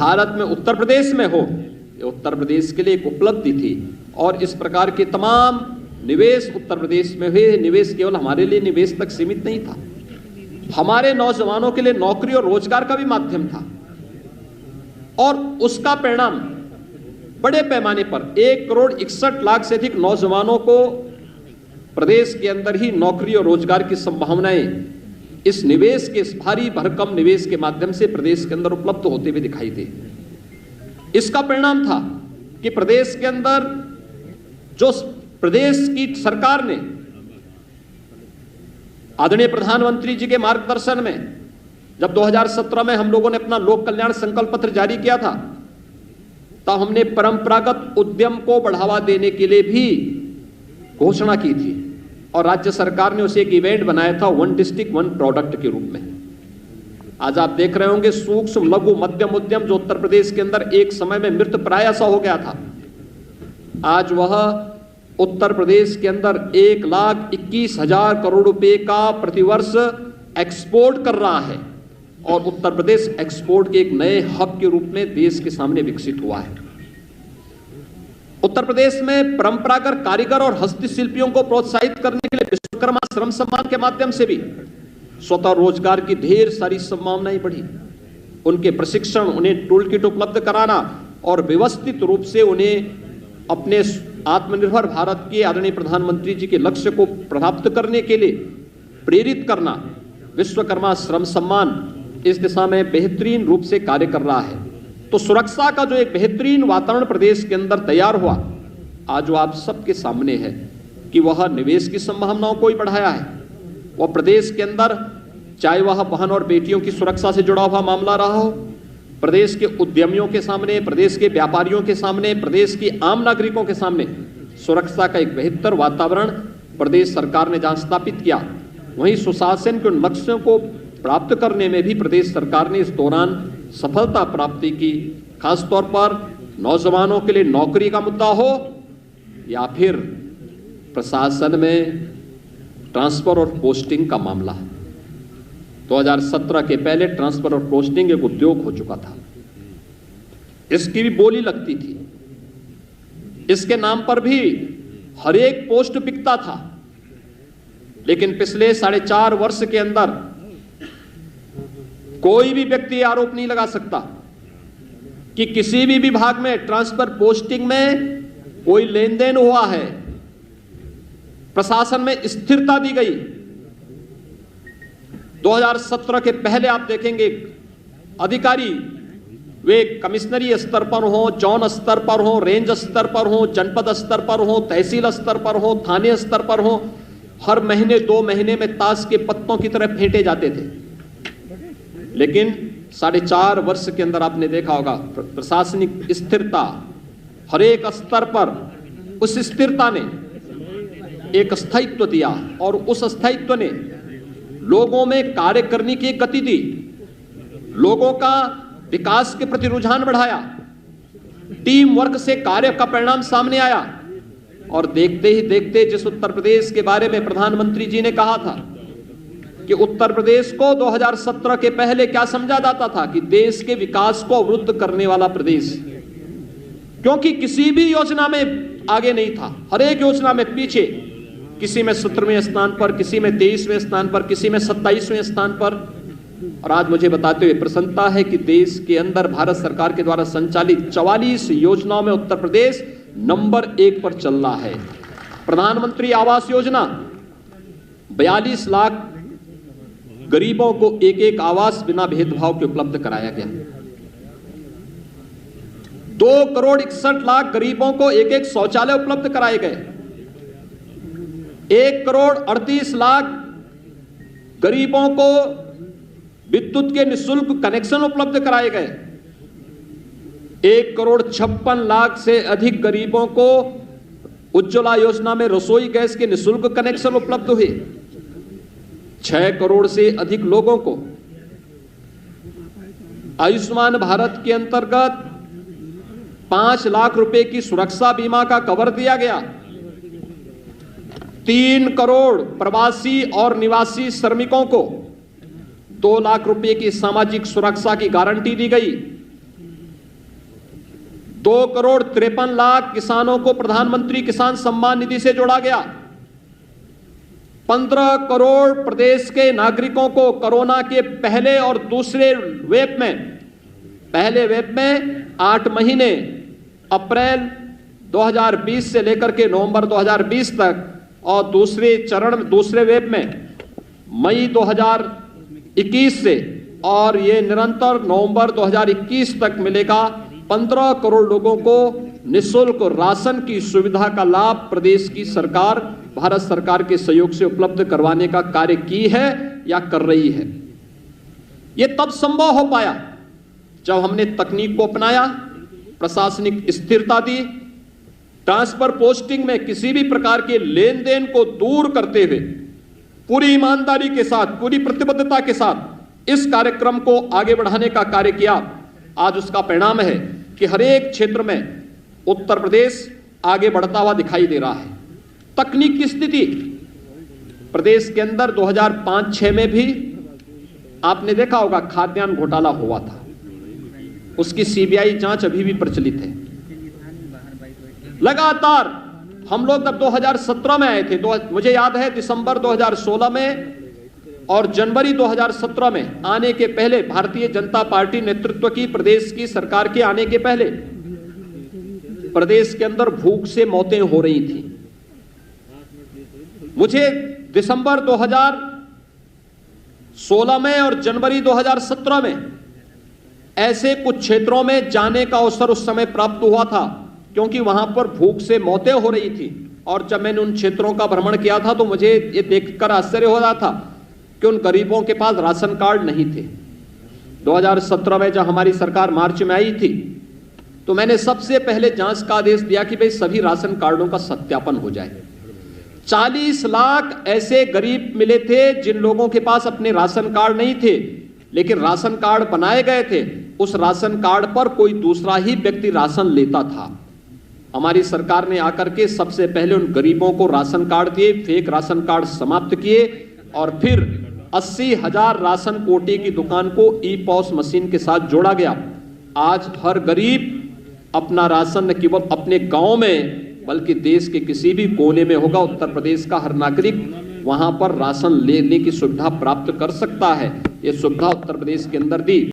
भारत में उत्तर प्रदेश में हो, ये उत्तर प्रदेश के लिए एक उपलब्धि थी। और इस प्रकार के तमाम निवेश उत्तर प्रदेश में हुए। निवेश केवल हमारे लिए निवेश तक सीमित नहीं था, हमारे नौजवानों के लिए नौकरी और रोजगार का भी माध्यम था। और उसका परिणाम बड़े पैमाने पर 1,61,00,000 से अधिक नौजवानों को प्रदेश के अंदर ही नौकरी और रोजगार की संभावनाएं इस निवेश के, इस भारी भरकम निवेश के माध्यम से प्रदेश के अंदर उपलब्ध होते हुए दिखाई दे। इसका परिणाम था कि प्रदेश के अंदर जो प्रदेश की सरकार ने आदरणीय प्रधानमंत्री जी के मार्गदर्शन में जब 2017 में हम लोगों ने अपना लोक कल्याण संकल्प पत्र जारी किया था, तब हमने परंपरागत उद्यम को बढ़ावा देने के लिए भी घोषणा की थी और राज्य सरकार ने उसे एक इवेंट बनाया था, वन डिस्ट्रिक्ट वन प्रोडक्ट के रूप में। आज आप देख रहे होंगे सूक्ष्म लघु मध्यम उद्यम जो उत्तर प्रदेश के अंदर एक समय में मृत प्राय सा हो गया था, आज वह उत्तर प्रदेश के अंदर 1,21,000 करोड़ रुपए का प्रतिवर्ष एक्सपोर्ट कर रहा है और उत्तर प्रदेश एक्सपोर्ट के एक नए हब के रूप में देश के सामने विकसित हुआ है। उत्तर प्रदेश में परंपरागत कारीगर और हस्तशिल्पियों को प्रोत्साहित करने के लिए विश्वकर्मा श्रम सम्मान के माध्यम से भी स्वतः रोजगार की ढेर सारी संभावनाएं बढ़ी। उनके प्रशिक्षण, उन्हें टूल किट उपलब्ध कराना और व्यवस्थित रूप से उन्हें अपने आत्मनिर्भर भारत के आदरणीय प्रधानमंत्री जी के लक्ष्य को प्राप्त करने के लिए प्रेरित करना, विश्वकर्मा श्रम सम्मान इस दिशा में बेहतरीन रूप से कार्य कर रहा है। तो सुरक्षा का जो एक बेहतरीन वातावरण प्रदेश के अंदर तैयार हुआ, आज वो आप सबके सामने है कि वह निवेश की संभावनाओं को ही बढ़ाया है। वह प्रदेश के अंदर चाहे वह बहन और बेटियों की सुरक्षा से जुड़ा हुआ मामला रहा हो, प्रदेश के उद्यमियों के सामने, प्रदेश के व्यापारियों के सामने, प्रदेश की आम नागरिकों के सामने सुरक्षा का एक बेहतर वातावरण प्रदेश सरकार ने जहां स्थापित किया, वहीं सुशासन के लक्ष्यों को प्राप्त करने में भी प्रदेश सरकार ने इस दौरान सफलता प्राप्ति की। खासतौर पर नौजवानों के लिए नौकरी का मुद्दा हो या फिर प्रशासन में ट्रांसफर और पोस्टिंग का मामला। 2017 के पहले ट्रांसफर और पोस्टिंग एक उद्योग हो चुका था, इसकी भी बोली लगती थी, इसके नाम पर भी हर एक पोस्ट बिकता था। लेकिन पिछले 4.5 वर्ष के अंदर कोई भी व्यक्ति आरोप नहीं लगा सकता कि किसी भी विभाग में ट्रांसफर पोस्टिंग में कोई लेन देन हुआ है। प्रशासन में स्थिरता दी गई। 2017 के पहले आप देखेंगे अधिकारी वे कमिश्नरी स्तर पर हो, जोन स्तर पर हो, रेंज स्तर पर हो, जनपद स्तर पर हो, तहसील स्तर पर हो, थाने स्तर पर हो, हर महीने 2 महीने में ताश के पत्तों की तरह फेंटे जाते थे। लेकिन 4.5 वर्ष के अंदर आपने देखा होगा प्रशासनिक स्थिरता हर एक स्तर पर, उस स्थिरता ने एक स्थायित्व दिया और उस स्थायित्व ने लोगों में कार्य करने की गति दी, लोगों का विकास के प्रति रुझान बढ़ाया, टीम वर्क से कार्य का परिणाम सामने आया। और देखते ही देखते जिस उत्तर प्रदेश के बारे में प्रधानमंत्री जी ने कहा था कि उत्तर प्रदेश को 2017 के पहले क्या समझा जाता था कि देश के विकास को अवरुद्ध करने वाला प्रदेश, क्योंकि किसी भी योजना में आगे नहीं था, हर एक योजना में पीछे, किसी में 17वें स्थान पर, किसी में 23वें स्थान पर, किसी में 27वें स्थान पर। और आज मुझे बताते हुए प्रसन्नता है कि देश के अंदर भारत सरकार के द्वारा संचालित 44 योजनाओं में उत्तर प्रदेश नंबर 1 पर चल रहा है। प्रधानमंत्री आवास योजना 42 लाख गरीबों को एक आवास बिना भेदभाव के उपलब्ध कराया गया। 2,61,00,000 गरीबों को एक शौचालय उपलब्ध कराए गए। 1,38,00,000 गरीबों को विद्युत के निःशुल्क कनेक्शन उपलब्ध कराए गए। 1,56,00,000 से अधिक गरीबों को उज्ज्वला योजना में रसोई गैस के निःशुल्क कनेक्शन उपलब्ध हुए। 6 करोड़ से अधिक लोगों को आयुष्मान भारत के अंतर्गत 5 लाख रुपए की सुरक्षा बीमा का कवर दिया गया। 3 करोड़ प्रवासी और निवासी श्रमिकों को 2 लाख रुपए की सामाजिक सुरक्षा की गारंटी दी गई। 2,53,00,000 किसानों को प्रधानमंत्री किसान सम्मान निधि से जोड़ा गया। 15 करोड़ प्रदेश के नागरिकों को कोरोना के पहले और दूसरे वेव में, पहले वेव में 8 महीने अप्रैल 2020 से लेकर के नवंबर 2020 तक और दूसरे वेव में मई 2021 से और ये निरंतर नवंबर 2021 तक मिलेगा। 15 करोड़ लोगों को निःशुल्क राशन की सुविधा का लाभ प्रदेश की सरकार, भारत सरकार के सहयोग से उपलब्ध करवाने का कार्य की है या कर रही है। यह तब संभव हो पाया जब हमने तकनीक को अपनाया, प्रशासनिक स्थिरता दी, ट्रांसफर पोस्टिंग में किसी भी प्रकार के लेन देन को दूर करते हुए पूरी ईमानदारी के साथ, पूरी प्रतिबद्धता के साथ इस कार्यक्रम को आगे बढ़ाने का कार्य किया। आज उसका परिणाम है कि हर एक क्षेत्र में उत्तर प्रदेश आगे बढ़ता हुआ दिखाई दे रहा है। तकनीक की स्थिति प्रदेश के अंदर 2005-06 में भी आपने देखा होगा खाद्यान्न घोटाला हुआ था, उसकी सीबीआई जांच अभी भी प्रचलित है। लगातार हम लोग तब 2017 में आए थे, मुझे याद है दिसंबर 2016 में और जनवरी 2017 में आने के पहले, भारतीय जनता पार्टी नेतृत्व की प्रदेश की सरकार के आने के पहले प्रदेश के अंदर भूख से मौतें हो रही थी। मुझे दिसंबर 2016 में और जनवरी 2017 में ऐसे कुछ क्षेत्रों में जाने का अवसर उस समय प्राप्त हुआ था, क्योंकि वहां पर भूख से मौतें हो रही थी। और जब मैंने उन क्षेत्रों का भ्रमण किया था तो मुझे ये देखकर आश्चर्य हो रहा था कि उन गरीबों के पास राशन कार्ड नहीं थे। 2017 में जब हमारी सरकार मार्च में आई थी तो मैंने सबसे पहले जांच का आदेश दिया कि भाई सभी राशन कार्डों का सत्यापन हो जाए। 40 लाख ऐसे गरीब मिले थे जिन लोगों के पास अपने राशन कार्ड नहीं थे, लेकिन राशन कार्ड बनाए गए थे। उस राशन कार्ड पर कोई दूसरा ही व्यक्ति राशन लेता था। हमारी सरकार ने आकर के सबसे पहले उन गरीबों को राशन कार्ड दिए, फेक राशन कार्ड समाप्त किए और फिर 80,000 राशन कोटे की दुकान को ई-पॉस मशीन के साथ जोड़ा गया। आज हर गरीब अपना राशन न केवल अपने गांव में बल्कि देश के किसी भी कोने में होगा, उत्तर प्रदेश का हर नागरिक वहां पर राशन लेने की सुविधा प्राप्त कर सकता है। ये सुविधा उत्तर प्रदेश के अंदर दी।